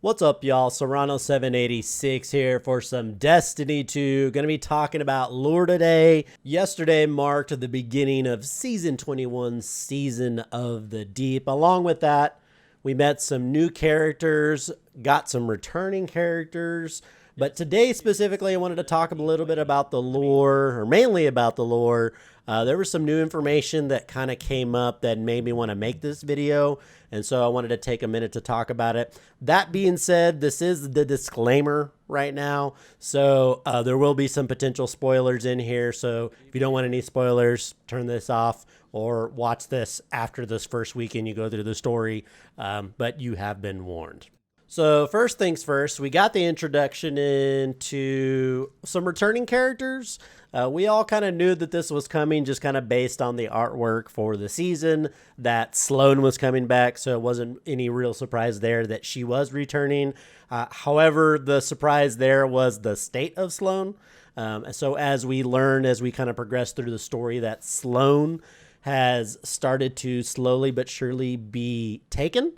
What's up, y'all? Serrano786 here for some Destiny 2. Going to be talking about lore today. Yesterday marked the beginning of Season 21, Season of the Deep. Along with that, we met some new characters, got some returning characters. But today specifically, I wanted to talk a little bit about the lore, or mainly about the lore. There was some new information that kind of came up that made me want to make this video. And so I wanted to take a minute to talk about it. That being said, this is the disclaimer right now. So there will be some potential spoilers in here. So if you don't want any spoilers, turn this off or watch this after this first weekend you go through the story. But you have been warned. So first things first, we got the introduction into some returning characters. We all kind of knew that this was coming just kind of based on the artwork for the season, that Sloane was coming back, so it wasn't any real surprise there that she was returning. However, the surprise there was the state of Sloane. So as we learn, as we kind of progress through the story, that Sloane has started to slowly but surely be taken.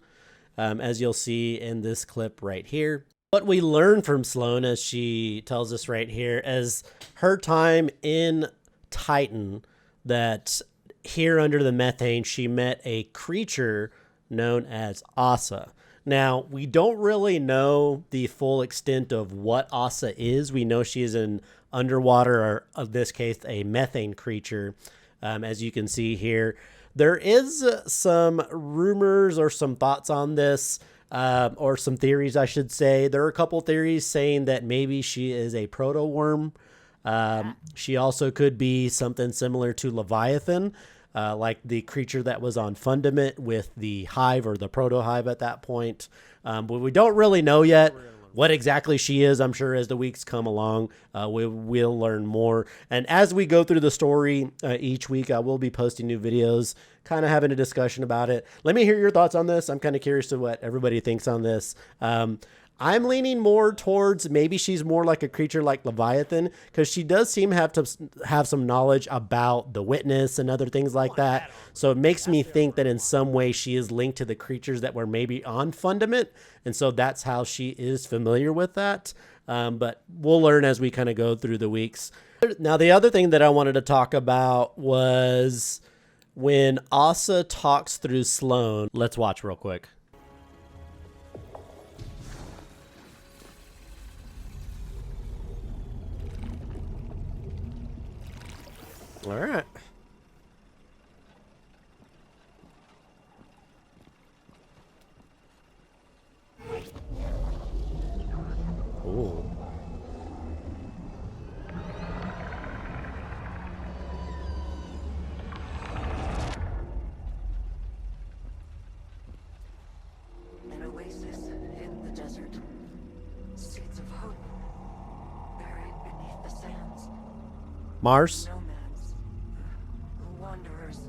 As you'll see in this clip right here. What we learn from Sloane, as she tells us right here, as her time in Titan, that here under the methane, she met a creature known as Asa. Now, we don't really know the full extent of what Asa is. We know she is an underwater, or in this case, a methane creature, as you can see here. There is some rumors or some thoughts on this, or some theories, I should say. There are a couple theories saying that maybe she is a proto-worm. She also could be something similar to Leviathan, like the creature that was on Fundament with the hive or the proto-hive at that point. But we don't really know yet what exactly she is. I'm sure as the weeks come along, we will learn more. And as we go through the story each week, I will be posting new videos, kind of having a discussion about it. Let me hear your thoughts on this. I'm kind of curious to what everybody thinks on this. I'm leaning more towards maybe she's more like a creature like Leviathan, because she does seem to have some knowledge about the Witness and other things like that. So it makes me think that in some way she is linked to the creatures that were maybe on Fundament. And so that's how she is familiar with that. But we'll learn as we kind of go through the weeks. Now, the other thing that I wanted to talk about was when Asa talks through Sloane. Let's watch real quick. All right. Ooh. An oasis in the desert. Seeds of hope buried beneath the sands. Mars? Nomads, wanderers,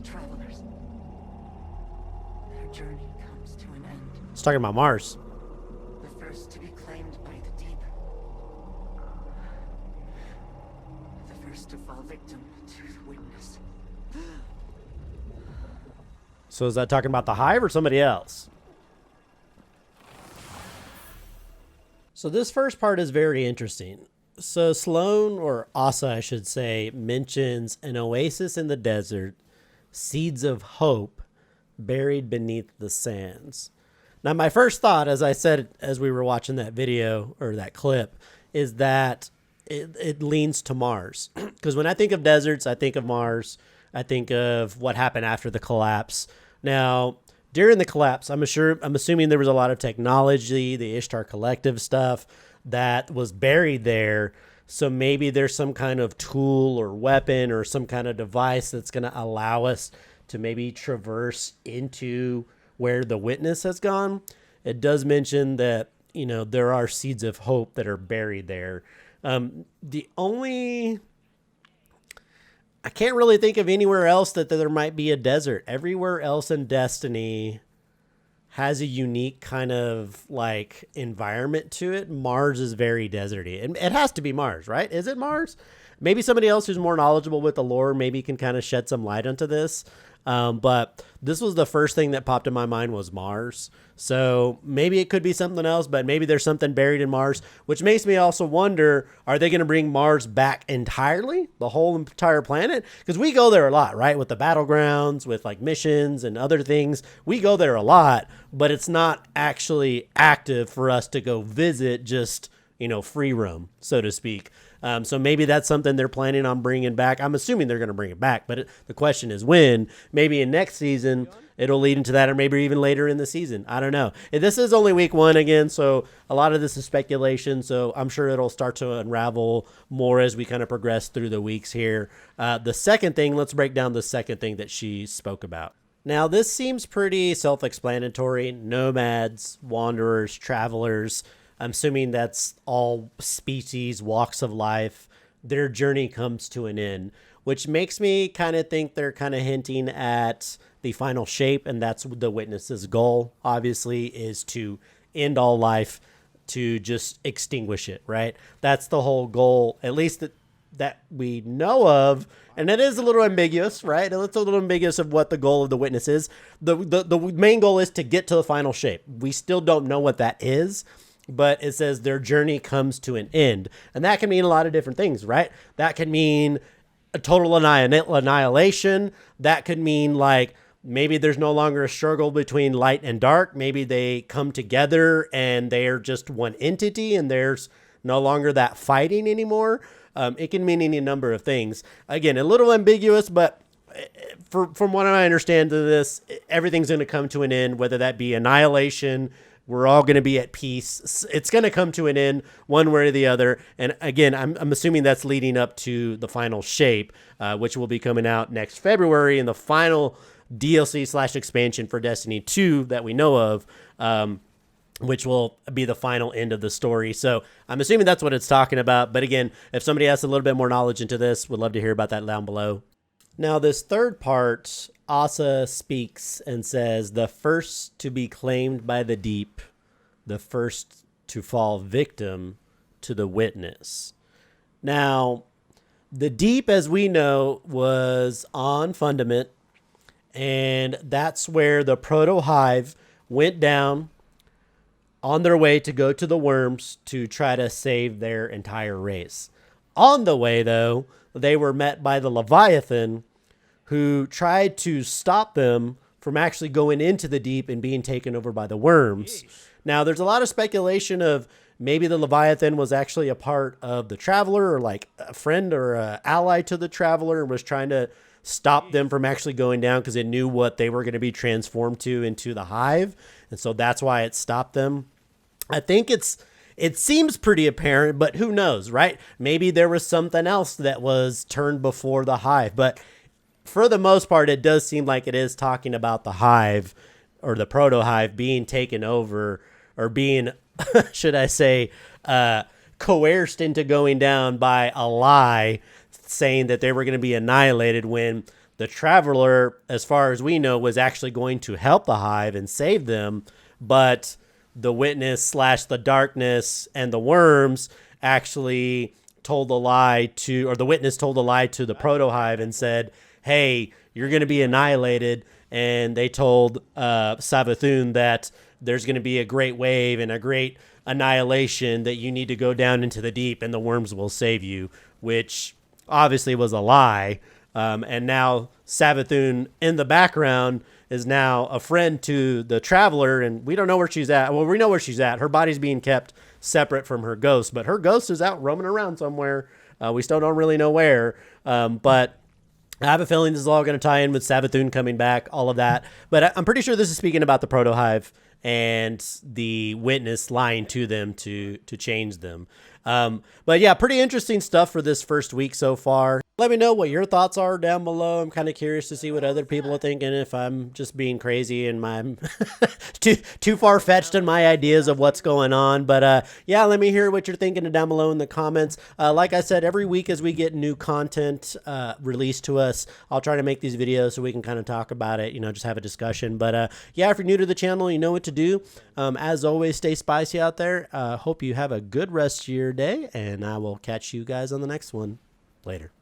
travelers. Their journey comes to an end. It's talking about Mars. The first to be claimed by the deep. The first to fall victim to the Witness. So is that talking about the hive or somebody else? So this first part is very interesting. So Sloane, or Asa, I should say, mentions an oasis in the desert, seeds of hope buried beneath the sands. Now, my first thought, as I said, as we were watching that video or that clip, is that it leans to Mars. Because when I think of deserts, I think of Mars. I think of what happened after the collapse. Now, during the collapse, I'm assuming there was a lot of technology, the Ishtar Collective stuff that was buried there. So maybe there's some kind of tool or weapon or some kind of device that's going to allow us to maybe traverse into where the Witness has gone. It does mention that, you know, there are seeds of hope that are buried there. I can't really think of anywhere else that there might be a desert. Everywhere else in Destiny has a unique kind of like environment to it. Mars is very deserty, and it has to be Mars, right? Is it Mars? Maybe somebody else who's more knowledgeable with the lore maybe can kind of shed some light onto this. But this was the first thing that popped in my mind was Mars. So maybe it could be something else, but maybe there's something buried in Mars, which makes me also wonder, are they going to bring Mars back entirely, the whole entire planet? Because we go there a lot, right? With the battlegrounds, with like missions and other things. We go there a lot, but it's not actually active for us to go visit, just, free roam, so to speak. So maybe that's something they're planning on bringing back. I'm assuming they're going to bring it back, but the question is when. Maybe in next season it'll lead into that, or maybe even later in the season. I don't know. This is only week 1 again, so a lot of this is speculation. So I'm sure it'll start to unravel more as we kind of progress through the weeks here. The second thing, let's break down the second thing that she spoke about. Now, this seems pretty self-explanatory. Nomads, wanderers, travelers. I'm assuming that's all species, walks of life. Their journey comes to an end, which makes me kind of think they're kind of hinting at the final shape, and that's the Witness's goal, obviously, is to end all life, to just extinguish it, right? That's the whole goal, at least that we know of, and it is a little ambiguous, right? It's a little ambiguous of what the goal of the Witness is. The main goal is to get to the final shape. We still don't know what that is, but it says their journey comes to an end. And that can mean a lot of different things, right? That can mean a total annihilation. That could mean like maybe there's no longer a struggle between light and dark. Maybe they come together and they're just one entity and there's no longer that fighting anymore. It can mean any number of things. Again, a little ambiguous, but from what I understand of this, everything's going to come to an end, whether that be annihilation. We're all going to be at peace. It's going to come to an end one way or the other. And again, I'm assuming that's leading up to the final shape, which will be coming out next February, and the final DLC/expansion for Destiny 2 that we know of, which will be the final end of the story. So I'm assuming that's what it's talking about. But again, if somebody has a little bit more knowledge into this, would love to hear about that down below. Now, this third part, Asa speaks and says, the first to be claimed by the deep, the first to fall victim to the Witness. Now, the deep, as we know, was on Fundament, and that's where the Proto-Hive went down on their way to go to the worms to try to save their entire race. On the way, though, they were met by the Leviathan, who tried to stop them from actually going into the deep and being taken over by the worms. Jeez. Now, there's a lot of speculation of maybe the Leviathan was actually a part of the Traveler, or like a friend or an ally to the Traveler, and was trying to stop them from actually going down because it knew what they were going to be transformed to into the Hive. And so that's why it stopped them. I think it seems pretty apparent, but who knows, right? Maybe there was something else that was turned before the Hive. But for the most part, it does seem like it is talking about the Hive, or the Proto-Hive, being taken over, or being, should I say, coerced into going down by a lie, saying that they were going to be annihilated, when the Traveler, as far as we know, was actually going to help the Hive and save them. But the Witness / the darkness and the worms actually told a lie to, or the Witness told a lie to the Proto-Hive and said, hey, you're going to be annihilated. And they told Savathun that there's going to be a great wave and a great annihilation, that you need to go down into the deep and the worms will save you, which obviously was a lie. And now Savathun in the background is now a friend to the Traveler, and we don't know where she's at. Well, we know where she's at. Her body's being kept separate from her ghost, but her ghost is out roaming around somewhere. We still don't really know where, but I have a feeling this is all going to tie in with Savathun coming back, all of that. But I'm pretty sure this is speaking about the Proto-Hive and the Witness lying to them to change them. But yeah, pretty interesting stuff for this first week so far. Let me know what your thoughts are down below. I'm kind of curious to see what other people are thinking, if I'm just being crazy and I'm too far-fetched in my ideas of what's going on. But yeah, let me hear what you're thinking down below in the comments. Like I said, every week as we get new content released to us, I'll try to make these videos so we can kind of talk about it, just have a discussion. But yeah, if you're new to the channel, you know what to do. As always, stay spicy out there. Hope you have a good rest of your day, and I will catch you guys on the next one. Later.